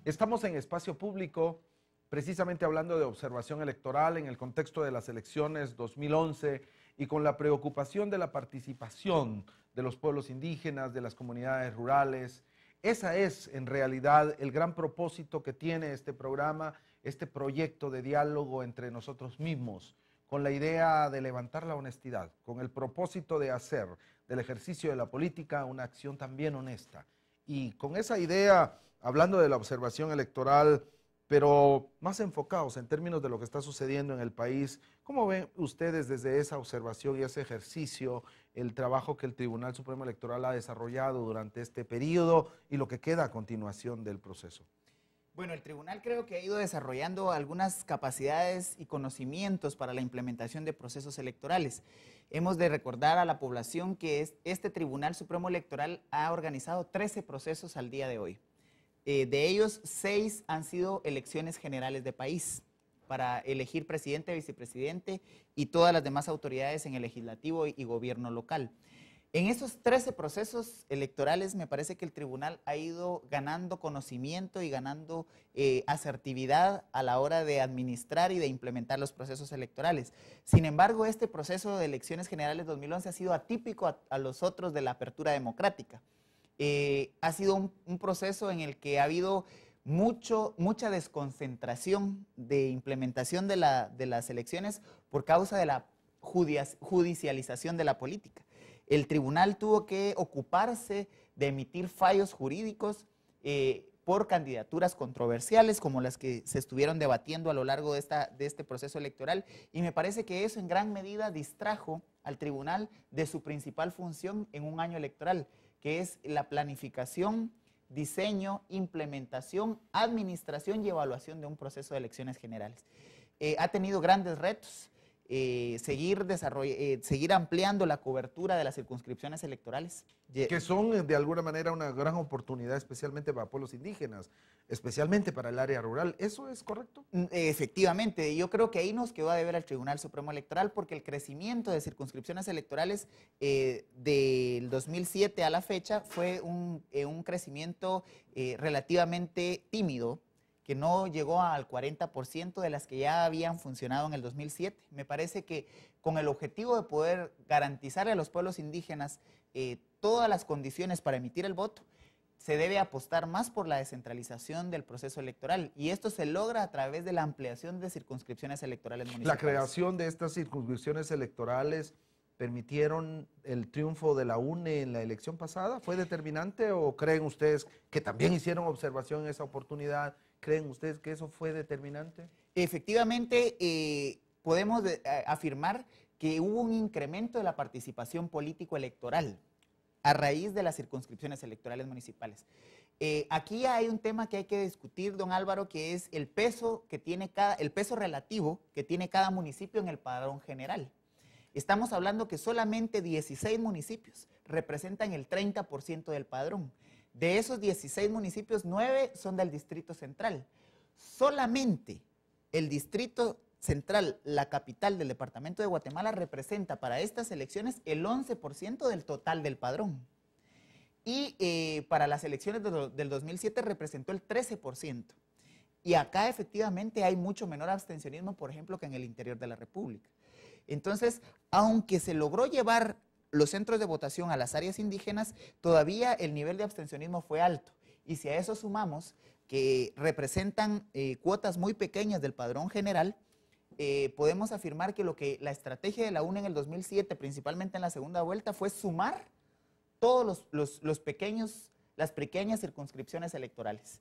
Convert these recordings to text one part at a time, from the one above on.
Estamos en espacio público, precisamente hablando de observación electoral en el contexto de las elecciones 2011 y con la preocupación de la participación de los pueblos indígenas, de las comunidades rurales. Esa es, en realidad, el gran propósito que tiene este programa, este proyecto de diálogo entre nosotros mismos, con la idea de levantar la honestidad, con el propósito de hacer del ejercicio de la política una acción también honesta. Y con esa idea, hablando de la observación electoral, pero más enfocados en términos de lo que está sucediendo en el país, ¿cómo ven ustedes desde esa observación y ese ejercicio el trabajo que el Tribunal Supremo Electoral ha desarrollado durante este periodo y lo que queda a continuación del proceso? Bueno, el tribunal creo que ha ido desarrollando algunas capacidades y conocimientos para la implementación de procesos electorales. Hemos de recordar a la población que este Tribunal Supremo Electoral ha organizado 13 procesos al día de hoy. De ellos, 6 han sido elecciones generales de país para elegir presidente, vicepresidente y todas las demás autoridades en el legislativo y gobierno local. En esos 13 procesos electorales me parece que el tribunal ha ido ganando conocimiento y ganando asertividad a la hora de administrar y de implementar los procesos electorales. Sin embargo, este proceso de elecciones generales 2011 ha sido atípico a los otros de la apertura democrática. Ha sido un proceso en el que ha habido mucha desconcentración de implementación de las elecciones por causa de la judicialización de la política. El tribunal tuvo que ocuparse de emitir fallos jurídicos por candidaturas controversiales como las que se estuvieron debatiendo a lo largo de este proceso electoral, y me parece que eso en gran medida distrajo al tribunal de su principal función en un año electoral, que es la planificación, diseño, implementación, administración y evaluación de un proceso de elecciones generales. Ha tenido grandes retos. Seguir ampliando la cobertura de las circunscripciones electorales. Que son de alguna manera una gran oportunidad, especialmente para pueblos indígenas, especialmente para el área rural. ¿Eso es correcto? Efectivamente, yo creo que ahí nos quedó a deber al Tribunal Supremo Electoral, porque el crecimiento de circunscripciones electorales del 2007 a la fecha fue un crecimiento relativamente tímido, que no llegó al 40% de las que ya habían funcionado en el 2007. Me parece que con el objetivo de poder garantizarle a los pueblos indígenas todas las condiciones para emitir el voto, se debe apostar más por la descentralización del proceso electoral, y esto se logra a través de la ampliación de circunscripciones electorales municipales. La creación de estas circunscripciones electorales permitieron el triunfo de la UNE en la elección pasada. ¿Fue determinante o creen ustedes que también hicieron observación en esa oportunidad? ¿Creen ustedes que eso fue determinante? Efectivamente, podemos afirmar que hubo un incremento de la participación político-electoral a raíz de las circunscripciones electorales municipales. Aquí hay un tema que hay que discutir, don Álvaro, que es el peso relativo que tiene cada municipio en el padrón general. Estamos hablando que solamente 16 municipios representan el 30% del padrón. De esos 16 municipios, 9 son del Distrito Central. Solamente el Distrito Central, la capital del departamento de Guatemala, representa para estas elecciones el 11% del total del padrón. Y para las elecciones del 2007 representó el 13%. Y acá efectivamente hay mucho menor abstencionismo, por ejemplo, que en el interior de la República. Entonces, aunque se logró llevar los centros de votación a las áreas indígenas, todavía el nivel de abstencionismo fue alto. Y si a eso sumamos que representan cuotas muy pequeñas del padrón general, podemos afirmar que la estrategia de la UNE en el 2007, principalmente en la segunda vuelta, fue sumar todos las pequeñas circunscripciones electorales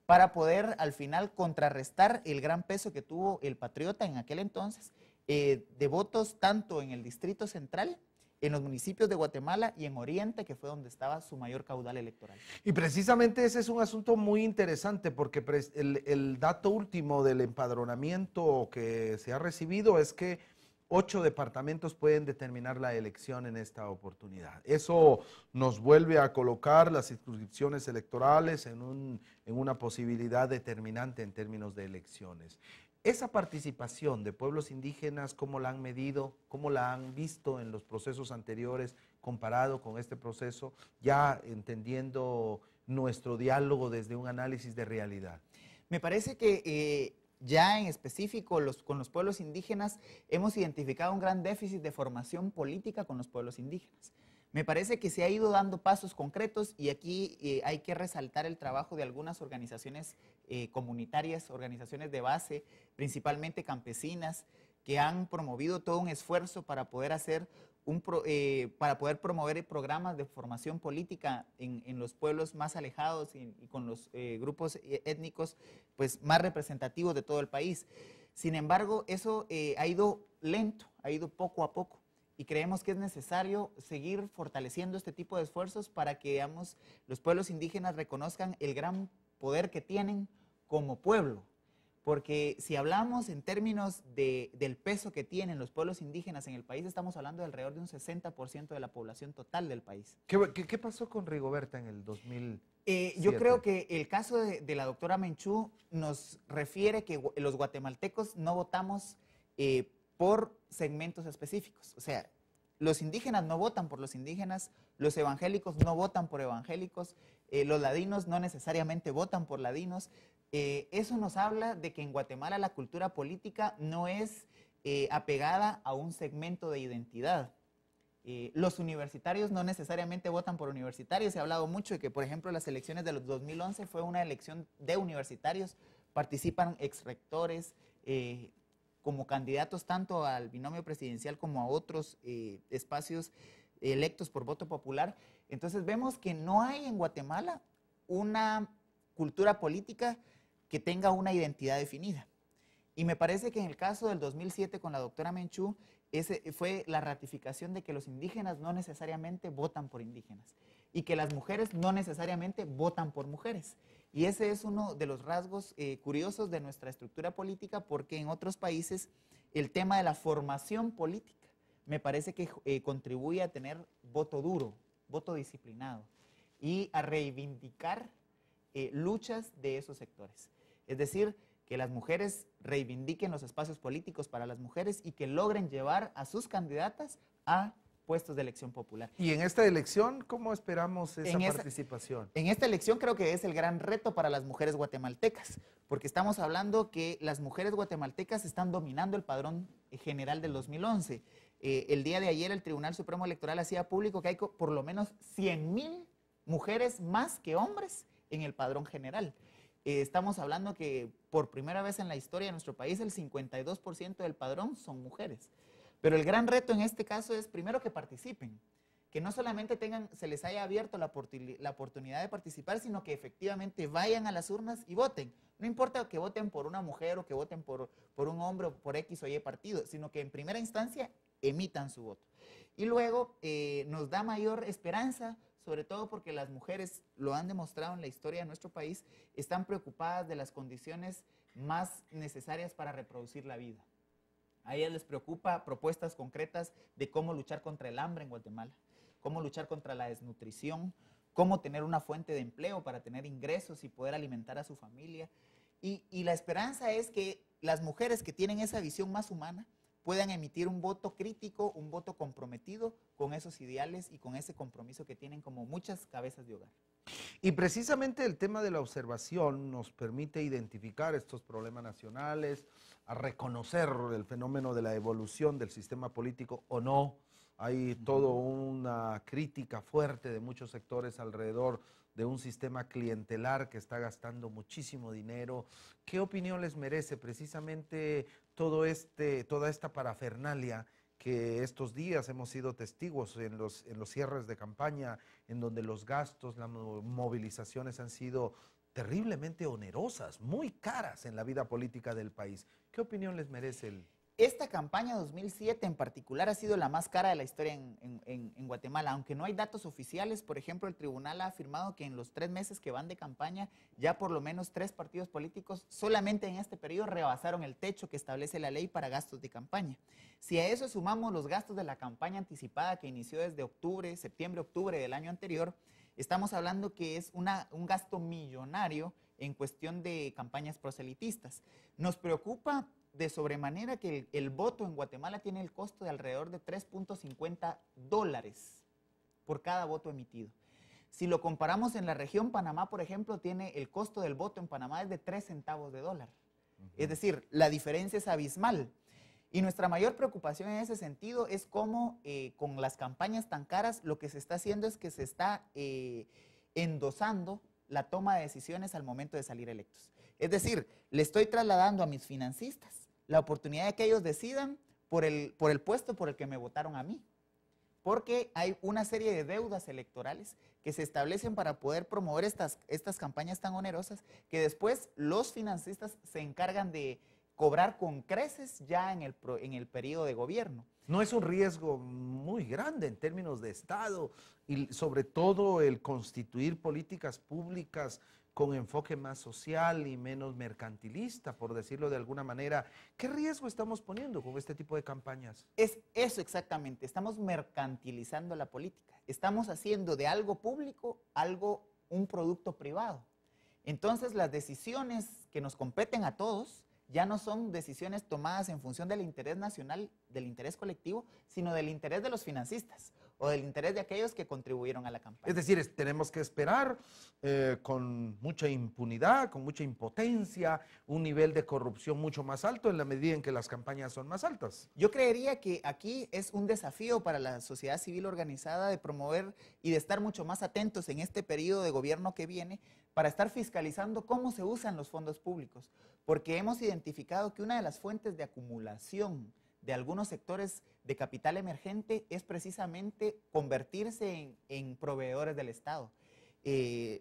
para poder al final contrarrestar el gran peso que tuvo el Patriota en aquel entonces de votos tanto en el Distrito Central, en los municipios de Guatemala y en Oriente, que fue donde estaba su mayor caudal electoral. Y precisamente ese es un asunto muy interesante, porque el dato último del empadronamiento que se ha recibido es que 8 departamentos pueden determinar la elección en esta oportunidad. Eso nos vuelve a colocar las circunscripciones electorales en una posibilidad determinante en términos de elecciones. Esa participación de pueblos indígenas, ¿cómo la han medido? ¿Cómo la han visto en los procesos anteriores comparado con este proceso? Ya entendiendo nuestro diálogo desde un análisis de realidad? Me parece que ya en específico con los pueblos indígenas hemos identificado un gran déficit de formación política con los pueblos indígenas. Me parece que se ha ido dando pasos concretos y aquí hay que resaltar el trabajo de algunas organizaciones comunitarias, organizaciones de base, principalmente campesinas, que han promovido todo un esfuerzo para poder hacer para poder promover programas de formación política en los pueblos más alejados y con los grupos étnicos pues, más representativos de todo el país. Sin embargo, eso ha ido lento, ha ido poco a poco. Y creemos que es necesario seguir fortaleciendo este tipo de esfuerzos para que, digamos, los pueblos indígenas reconozcan el gran poder que tienen como pueblo. Porque si hablamos en términos del peso que tienen los pueblos indígenas en el país, estamos hablando de alrededor de un 60% de la población total del país. ¿Qué pasó con Rigoberta en el 2007? Yo creo que el caso de la doctora Menchú nos refiere que los guatemaltecos no votamos por segmentos específicos. O sea, los indígenas no votan por los indígenas, los evangélicos no votan por evangélicos, los ladinos no necesariamente votan por ladinos. Eso nos habla de que en Guatemala la cultura política no es apegada a un segmento de identidad. Los universitarios no necesariamente votan por universitarios. Se ha hablado mucho de que, por ejemplo, las elecciones de los 2011 fue una elección de universitarios. Participan exrectores como candidatos tanto al binomio presidencial como a otros espacios electos por voto popular. Entonces vemos que no hay en Guatemala una cultura política que tenga una identidad definida. Y me parece que en el caso del 2007 con la doctora Menchú, ese fue la ratificación de que los indígenas no necesariamente votan por indígenas y que las mujeres no necesariamente votan por mujeres. Y ese es uno de los rasgos curiosos de nuestra estructura política, porque en otros países el tema de la formación política me parece que contribuye a tener voto duro, voto disciplinado y a reivindicar luchas de esos sectores. Es decir, que las mujeres reivindiquen los espacios políticos para las mujeres y que logren llevar a sus candidatas a puestos de elección popular. ¿Y en esta elección cómo esperamos esa participación? En esta elección creo que es el gran reto para las mujeres guatemaltecas, porque estamos hablando que las mujeres guatemaltecas están dominando el padrón general del 2011. El día de ayer el Tribunal Supremo Electoral hacía público que hay por lo menos 100,000 mujeres más que hombres en el padrón general. Estamos hablando que por primera vez en la historia de nuestro país el 52% del padrón son mujeres. Pero el gran reto en este caso es primero que participen, que no solamente se les haya abierto la oportunidad de participar, sino que efectivamente vayan a las urnas y voten. No importa que voten por una mujer o que voten por un hombre o por X o Y partido, sino que en primera instancia emitan su voto. Y luego nos da mayor esperanza, sobre todo porque las mujeres, lo han demostrado en la historia de nuestro país, están preocupadas de las condiciones más necesarias para reproducir la vida. A ellas les preocupa propuestas concretas de cómo luchar contra el hambre en Guatemala, cómo luchar contra la desnutrición, cómo tener una fuente de empleo para tener ingresos y poder alimentar a su familia. Y la esperanza es que las mujeres que tienen esa visión más humana puedan emitir un voto crítico, un voto comprometido con esos ideales y con ese compromiso que tienen como muchas cabezas de hogar. Y precisamente el tema de la observación nos permite identificar estos problemas nacionales, a reconocer el fenómeno de la evolución del sistema político o no. Hay toda una crítica fuerte de muchos sectores alrededor de un sistema clientelar que está gastando muchísimo dinero. ¿Qué opinión les merece precisamente toda esta parafernalia que estos días hemos sido testigos en los cierres de campaña, en donde los gastos, las movilizaciones han sido terriblemente onerosas, muy caras en la vida política del país? ¿Qué opinión les merece Esta campaña 2007 en particular ha sido la más cara de la historia en Guatemala, aunque no hay datos oficiales. Por ejemplo, el tribunal ha afirmado que en los 3 meses que van de campaña, ya por lo menos 3 partidos políticos solamente en este periodo rebasaron el techo que establece la ley para gastos de campaña. Si a eso sumamos los gastos de la campaña anticipada que inició desde septiembre-octubre del año anterior, estamos hablando que es un gasto millonario en cuestión de campañas proselitistas. Nos preocupa de sobremanera que el voto en Guatemala tiene el costo de alrededor de $3.50 por cada voto emitido. Si lo comparamos en la región Panamá, por ejemplo, tiene el costo del voto en Panamá es de 3 centavos de dólar. Es decir, la diferencia es abismal. Y nuestra mayor preocupación en ese sentido es cómo con las campañas tan caras lo que se está haciendo es que se está endosando la toma de decisiones al momento de salir electos. Es decir, le estoy trasladando a mis financistas la oportunidad de que ellos decidan por el puesto por el que me votaron a mí. Porque hay una serie de deudas electorales que se establecen para poder promover estas campañas tan onerosas que después los financistas se encargan de cobrar con creces ya en el periodo de gobierno. No es un riesgo muy grande en términos de Estado y sobre todo el constituir políticas públicas con enfoque más social y menos mercantilista, por decirlo de alguna manera. ¿Qué riesgo estamos poniendo con este tipo de campañas? Es eso exactamente, estamos mercantilizando la política, estamos haciendo de algo público un producto privado. Entonces las decisiones que nos competen a todos ya no son decisiones tomadas en función del interés nacional, del interés colectivo, sino del interés de los financistas o del interés de aquellos que contribuyeron a la campaña. Es decir, tenemos que esperar con mucha impunidad, con mucha impotencia, un nivel de corrupción mucho más alto en la medida en que las campañas son más altas. Yo creería que aquí es un desafío para la sociedad civil organizada de promover y de estar mucho más atentos en este periodo de gobierno que viene para estar fiscalizando cómo se usan los fondos públicos, porque hemos identificado que una de las fuentes de acumulación de algunos sectores de capital emergente es precisamente convertirse en proveedores del Estado.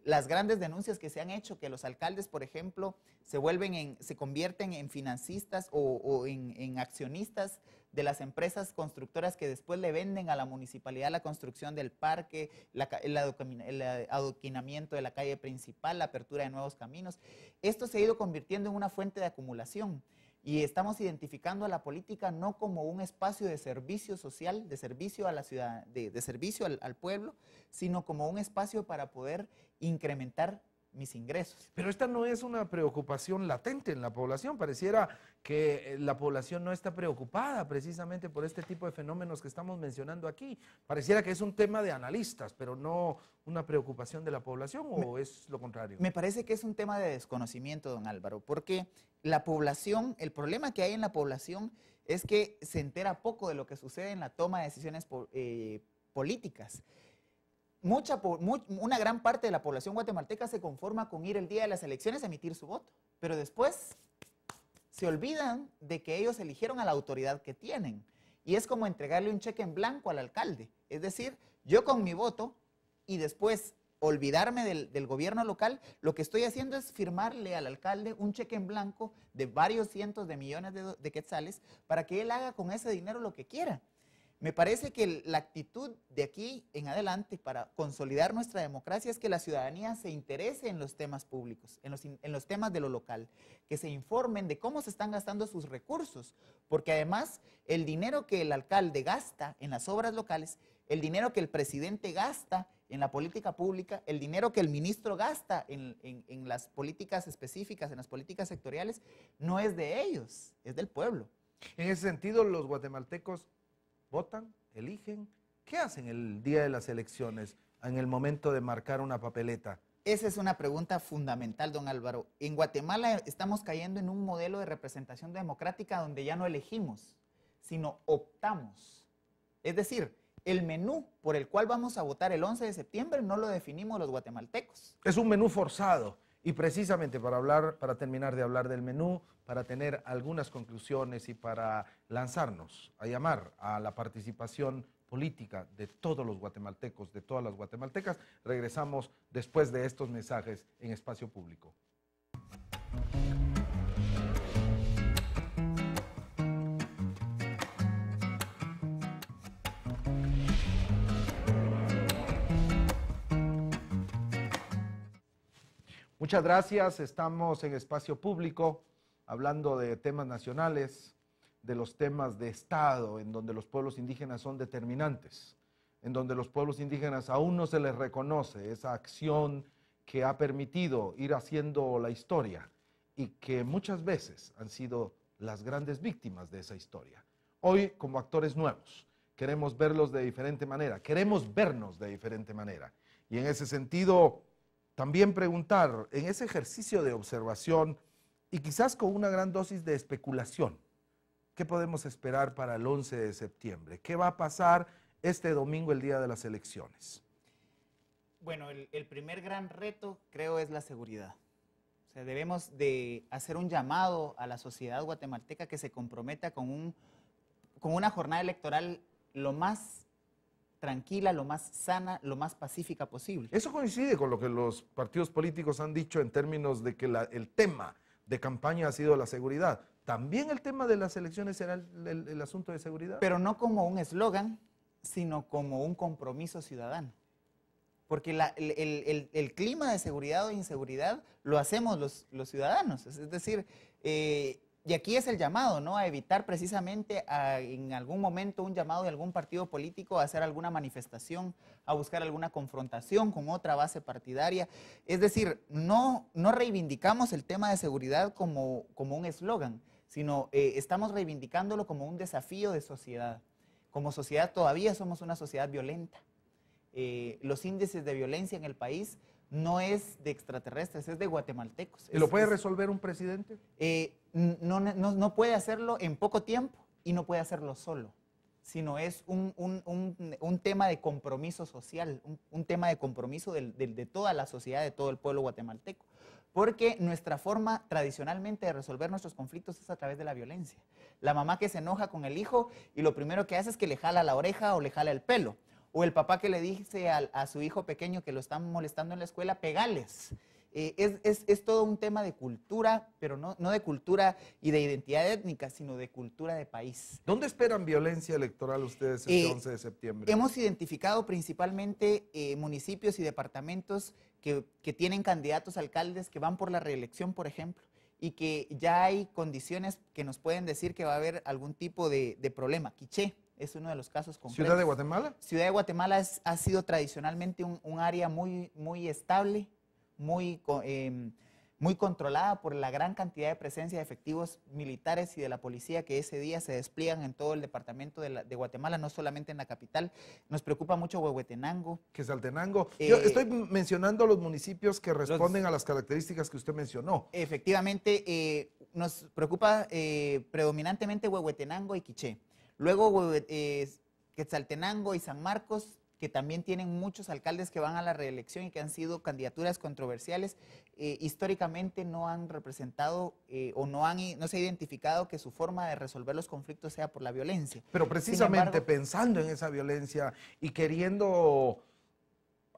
Las grandes denuncias que se han hecho, que los alcaldes, por ejemplo, se convierten en financistas o en accionistas de las empresas constructoras que después le venden a la municipalidad la construcción del parque, el adoquinamiento de la calle principal, la apertura de nuevos caminos. Esto se ha ido convirtiendo en una fuente de acumulación. Y estamos identificando a la política no como un espacio de servicio social, de servicio a la ciudad, de servicio al pueblo, sino como un espacio para poder incrementar mis ingresos. Pero esta no es una preocupación latente en la población. Pareciera que la población no está preocupada precisamente por este tipo de fenómenos que estamos mencionando aquí. Pareciera que es un tema de analistas, pero no una preocupación de la población, ¿o es lo contrario? Me parece que es un tema de desconocimiento, don Álvaro, porque la población, el problema que hay en la población es que se entera poco de lo que sucede en la toma de decisiones políticas. Una gran parte de la población guatemalteca se conforma con ir el día de las elecciones a emitir su voto, pero después se olvidan de que ellos eligieron a la autoridad que tienen. Y es como entregarle un cheque en blanco al alcalde. Es decir, yo con mi voto y después olvidarme del gobierno local, lo que estoy haciendo es firmarle al alcalde un cheque en blanco de varios cientos de millones de quetzales para que él haga con ese dinero lo que quiera. Me parece que la actitud de aquí en adelante para consolidar nuestra democracia es que la ciudadanía se interese en los temas públicos, en los temas de lo local, que se informen de cómo se están gastando sus recursos, porque además el dinero que el alcalde gasta en las obras locales, el dinero que el presidente gasta en la política pública, el dinero que el ministro gasta en las políticas específicas, en las políticas sectoriales, no es de ellos, es del pueblo. En ese sentido, los guatemaltecos votan, eligen. ¿Qué hacen el día de las elecciones, en el momento de marcar una papeleta? Esa es una pregunta fundamental, don Álvaro. En Guatemala estamos cayendo en un modelo de representación democrática donde ya no elegimos, sino optamos. Es decir, el menú por el cual vamos a votar el 11 de septiembre no lo definimos los guatemaltecos. Es un menú forzado. Y precisamente para terminar de hablar del menú, para tener algunas conclusiones y para lanzarnos a llamar a la participación política de todos los guatemaltecos, de todas las guatemaltecas, regresamos después de estos mensajes en Espacio Público. Muchas gracias, estamos en Espacio Público hablando de temas nacionales, de los temas de Estado, en donde los pueblos indígenas son determinantes, en donde los pueblos indígenas aún no se les reconoce esa acción que ha permitido ir haciendo la historia y que muchas veces han sido las grandes víctimas de esa historia. Hoy, como actores nuevos, queremos verlos de diferente manera, queremos vernos de diferente manera. Y en ese sentido, también preguntar, en ese ejercicio de observación y quizás con una gran dosis de especulación, ¿qué podemos esperar para el 11 de septiembre? ¿Qué va a pasar este domingo, el día de las elecciones? Bueno, el primer gran reto creo es la seguridad. O sea, debemos de hacer un llamado a la sociedad guatemalteca que se comprometa con una jornada electoral lo más tranquila, lo más sana, lo más pacífica posible. Eso coincide con lo que los partidos políticos han dicho en términos de que el tema de campaña ha sido la seguridad. ¿También el tema de las elecciones será el asunto de seguridad? Pero no como un eslogan, sino como un compromiso ciudadano. Porque el clima de seguridad o inseguridad lo hacemos los ciudadanos. Es decir, y aquí es el llamado, ¿no? A evitar precisamente en algún momento un llamado de algún partido político a hacer alguna manifestación, a buscar alguna confrontación con otra base partidaria. Es decir, no reivindicamos el tema de seguridad como un eslogan, sino estamos reivindicándolo como un desafío de sociedad. Como sociedad todavía somos una sociedad violenta. Los índices de violencia en el país no es de extraterrestres, es de guatemaltecos. ¿Y lo puede resolver un presidente? No puede hacerlo en poco tiempo y no puede hacerlo solo, sino es un tema de compromiso social, un tema de compromiso de toda la sociedad, de todo el pueblo guatemalteco. Porque nuestra forma tradicionalmente de resolver nuestros conflictos es a través de la violencia. La mamá que se enoja con el hijo y lo primero que hace es que le jala la oreja o le jala el pelo. O el papá que le dice a su hijo pequeño que lo están molestando en la escuela, pegales. Es todo un tema de cultura, pero no de cultura y de identidad étnica, sino de cultura de país. ¿Dónde esperan violencia electoral ustedes este 11 de septiembre? Hemos identificado principalmente municipios y departamentos que tienen candidatos a alcaldes que van por la reelección, por ejemplo, y que ya hay condiciones que nos pueden decir que va a haber algún tipo de problema. Quiché es uno de los casos concretos. ¿Ciudad de Guatemala? Ciudad de Guatemala ha sido tradicionalmente un área muy estable, muy controlada por la gran cantidad de presencia de efectivos militares y de la policía que ese día se despliegan en todo el departamento de Guatemala, no solamente en la capital. Nos preocupa mucho Huehuetenango. Quetzaltenango. Yo estoy mencionando los municipios que responden a las características que usted mencionó. Efectivamente, nos preocupa predominantemente Huehuetenango y Quiché. Luego Quetzaltenango y San Marcos, que también tienen muchos alcaldes que van a la reelección y que han sido candidaturas controversiales, históricamente no han representado o no se ha identificado que su forma de resolver los conflictos sea por la violencia. Pero precisamente pensando en esa violencia y queriendo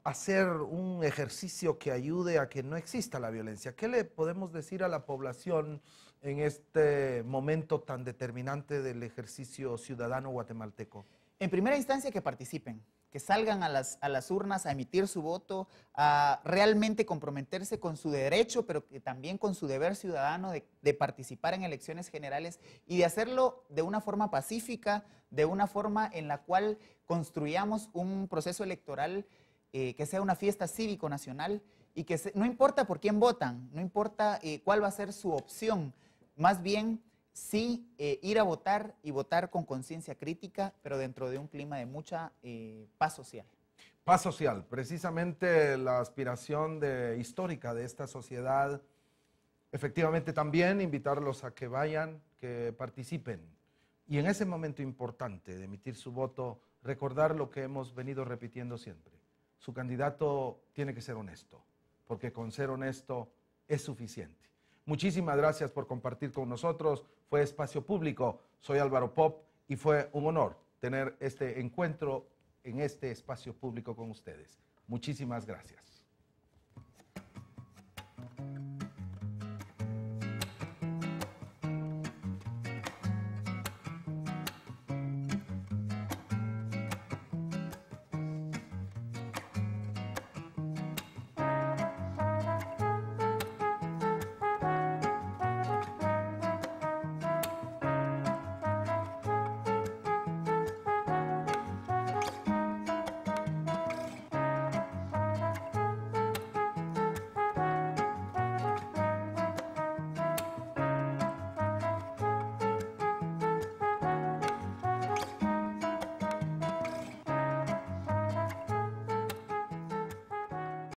hacer un ejercicio que ayude a que no exista la violencia, ¿qué le podemos decir a la población en este momento tan determinante del ejercicio ciudadano guatemalteco? En primera instancia, que participen, que salgan a las urnas a emitir su voto, a realmente comprometerse con su derecho, pero que también con su deber ciudadano de participar en elecciones generales y de hacerlo de una forma pacífica, de una forma en la cual construyamos un proceso electoral que sea una fiesta cívico-nacional y que no importa por quién votan, no importa cuál va a ser su opción, más bien sí ir a votar y votar con conciencia crítica, pero dentro de un clima de mucha paz social. Paz social, precisamente la aspiración histórica de esta sociedad. Efectivamente también invitarlos a que vayan, que participen. Y en ese momento importante de emitir su voto, recordar lo que hemos venido repitiendo siempre. Su candidato tiene que ser honesto, porque con ser honesto es suficiente. Muchísimas gracias por compartir con nosotros. Fue Espacio Público. Soy Álvaro Pop y fue un honor tener este encuentro en este espacio público con ustedes. Muchísimas gracias.